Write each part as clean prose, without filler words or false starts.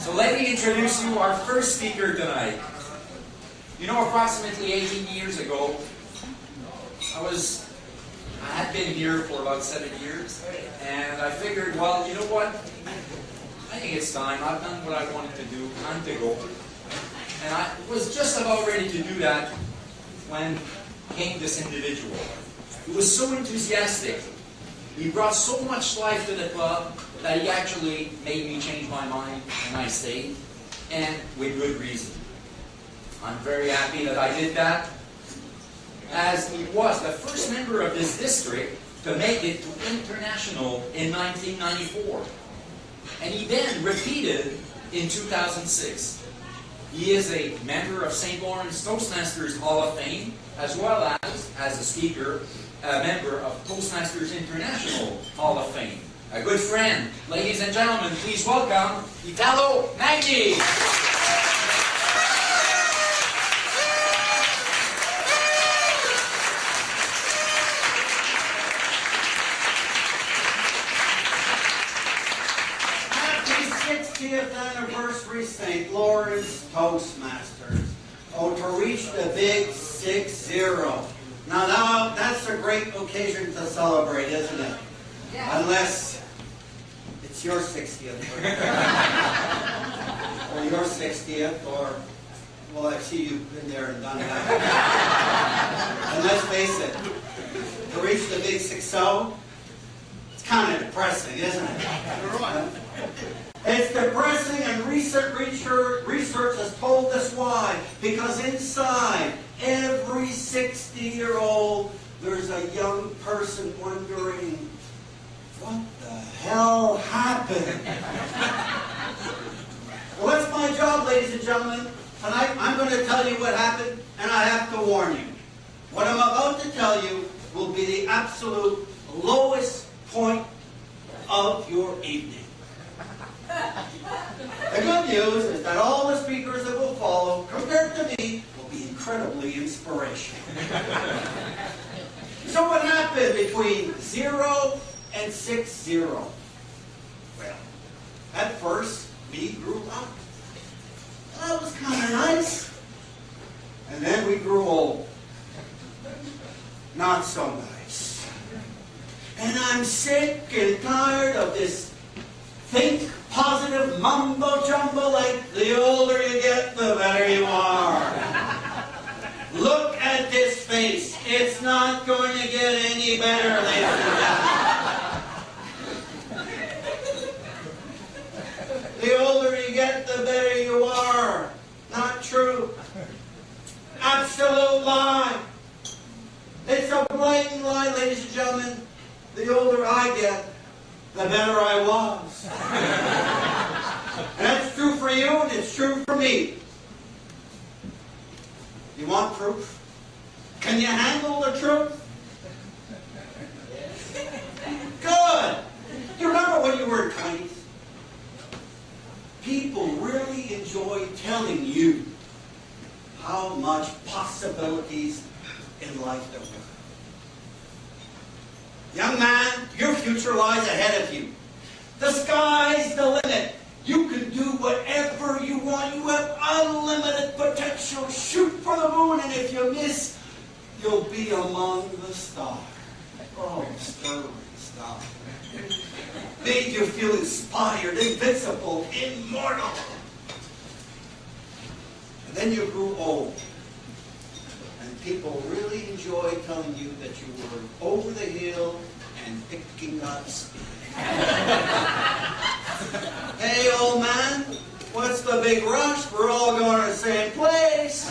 So let me introduce you our first speaker tonight. You know, approximately 18 years ago, I had been here for about 7 years, and I figured, well, you know what? I think it's time. I've done what I wanted to do. Time to go. And I was just about ready to do that when came this individual. He was so enthusiastic. He brought so much life to the club that he actually made me change my mind, and I stayed, and with good reason. I'm very happy that I did that, as he was the first member of this district to make it to international in 1994. And he then repeated in 2006. He is a member of St. Lawrence Toastmasters Hall of Fame, as well as a speaker, a member of Toastmasters International Hall of Fame. A good friend. Ladies and gentlemen, please welcome Italo Magni. Anniversary St. Lawrence Toastmasters. Oh, to reach the big 6-0. Now that's a great occasion to celebrate, isn't it? Yeah. Unless it's your 60th or your 60th, or, well, I see you've been there and done that. And let's face it, to reach the big 6-0, it's kind of depressing, isn't it? It's depressing, and recent research has told us why. Because inside every 60-year-old, there's a young person wondering, what the hell happened? Well, that's my job, ladies and gentlemen. Tonight, I'm going to tell you what happened, and I have to warn you. What I'm about to tell you will be the absolute lowest point of your evening. The good news is that all the speakers that will follow, compared to me, will be incredibly inspirational. So what happened between 0 and 6-0? Well, at first, we grew up. That was kind of nice. And then we grew old. Not so nice. And I'm sick and tired of this think positive mumbo-jumbo, like the older you get, the better you are. Look at this face. It's not going to get any better, ladies and gentlemen. The older you get, the better you are. Not true. Absolute lie. It's a blatant lie, ladies and gentlemen. The older I get, the better I was. And that's true for you, and it's true for me. You want proof? Can you handle the truth? Good. You remember when you were 20s? People really enjoy telling you how much possibilities in life there were. Young man, your future lies ahead of you. The sky's the limit. You can do whatever you want. You have unlimited potential. Shoot for the moon, and if you miss, you'll be among the stars. Oh, stirring stuff. Made you feel inspired, invincible, immortal. And then you grew old. And people really enjoy telling you that you were over the hill and picking up speed. Hey, old man, what's the big rush? We're all going to the same place.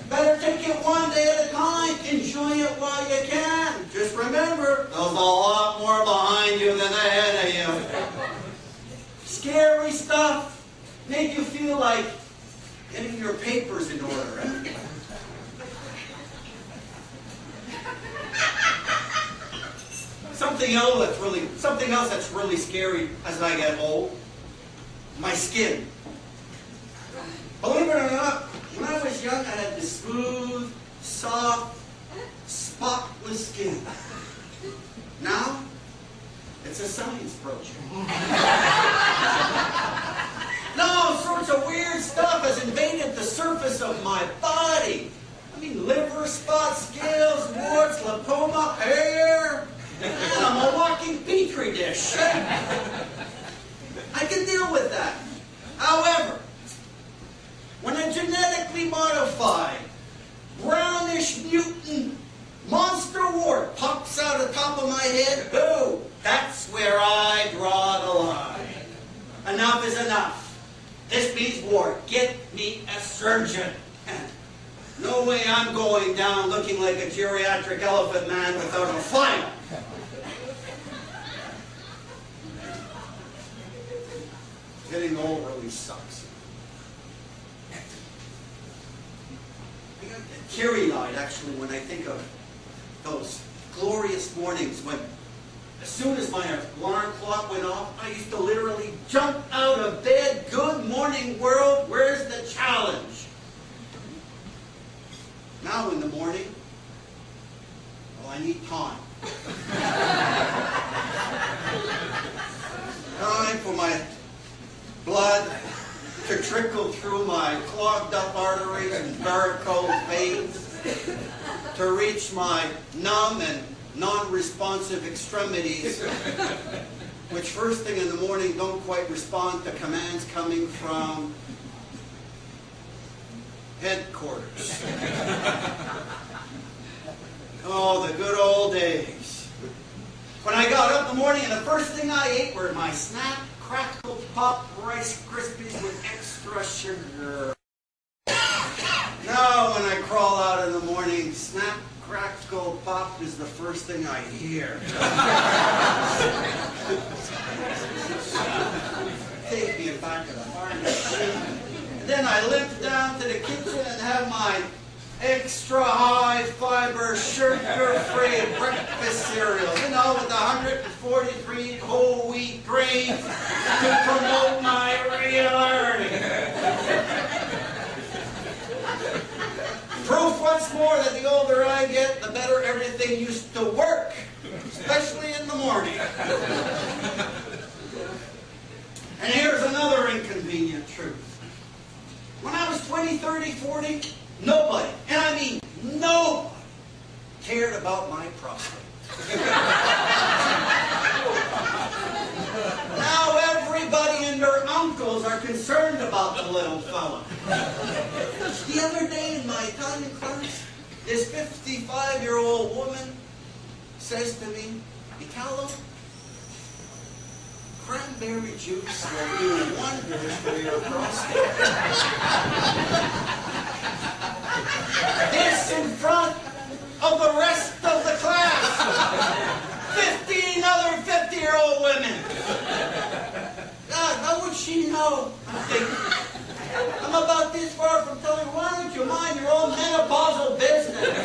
Better take it one day at a time. Enjoy it while you can. Just remember, there's a lot more behind you than ahead of you. Scary stuff. Make you feel like getting your papers in order, eh? Something else that's really scary as I get old. My skin. Believe it or not, when I was young, I had this smooth, soft, spotless skin. Now, it's a science project. surface of my body. I mean, liver spots, scales, warts, lipoma, hair. And I'm a walking petri dish. I can deal with that. However, when a genetically modified, brownish mutant monster wart pops out the top of my head, boo! That's where I draw the line. Enough is enough. This means war. Get me a surgeon. No way I'm going down looking like a geriatric elephant man without a file. Getting old really sucks. I got teary-eyed, actually, when I think of those glorious mornings when, as soon as my alarm clock went off, I used to literally jump out of bed. Good morning, world. Where's the challenge? Now in the morning, well, I need time. Time for my blood to trickle through my clogged up arteries and varicose veins, to reach my numb and non-responsive extremities, which first thing in the morning don't quite respond to commands coming from headquarters. Oh, the good old days. When I got up in the morning and the first thing I ate were my Snap, Crackle, Pop Rice Krispies with extra sugar. Now when I crawl out in the morning, Snap, Crackle, Pop is the first thing I hear. Take me back to the farm. Then I limp down to the kitchen and have my extra high fiber, sugar-free breakfast cereal, you know, with 143 whole wheat grains to promote my regularity. Proof once more that the older I get, the better everything used to work, especially in the morning. And here's another inconvenient truth. When I was 20, 30, 40, nobody, and I mean nobody, cared about my prostate. Now everybody and their uncles are concerned about the little fella. The other day in my Italian class, this 55-year-old woman says to me, Italo, cranberry juice will do wonders for your prostate. This in front of the rest of the class. 15 other 50-year-old women. God, how would she know? I'm thinking, I'm about this far from telling her, why don't you mind your own menopausal business?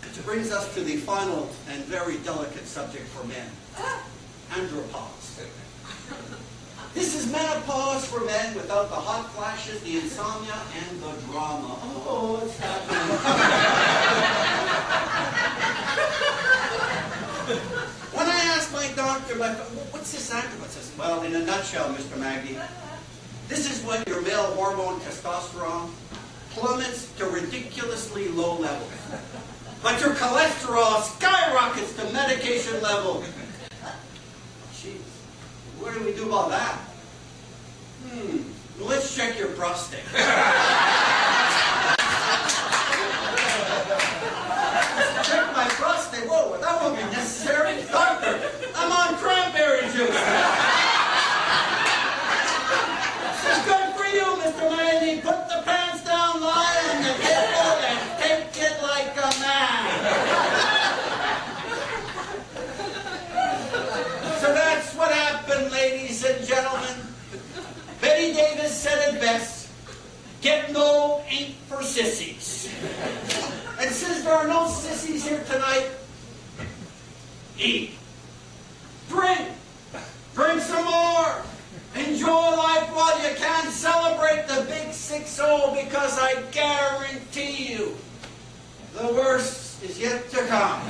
Which brings us to the final and very delicate subject for men, andropause. This is menopause for men without the hot flashes, the insomnia, and the drama. Oh, it's happening. When I asked my doctor, what's this andropause? Says, well, in a nutshell, Mr. Magni, this is when your male hormone testosterone plummets to ridiculously low levels. But your cholesterol skyrockets to medication level. Jeez, what do we do about that? Let's check your prostate. Check my prostate? Whoa, that won't be necessary. Doctor, I'm on cranberry juice. This is good for you, Mr. Magni. Put the pants down, lie on the table, and take it like a man. So that's what happened, ladies and gentlemen. Betty Davis said it best, getting old ain't for sissies. And since there are no sissies here tonight, eat. Drink. Drink some more. Enjoy life while you can. Celebrate the big 6-0 because I guarantee you the worst is yet to come.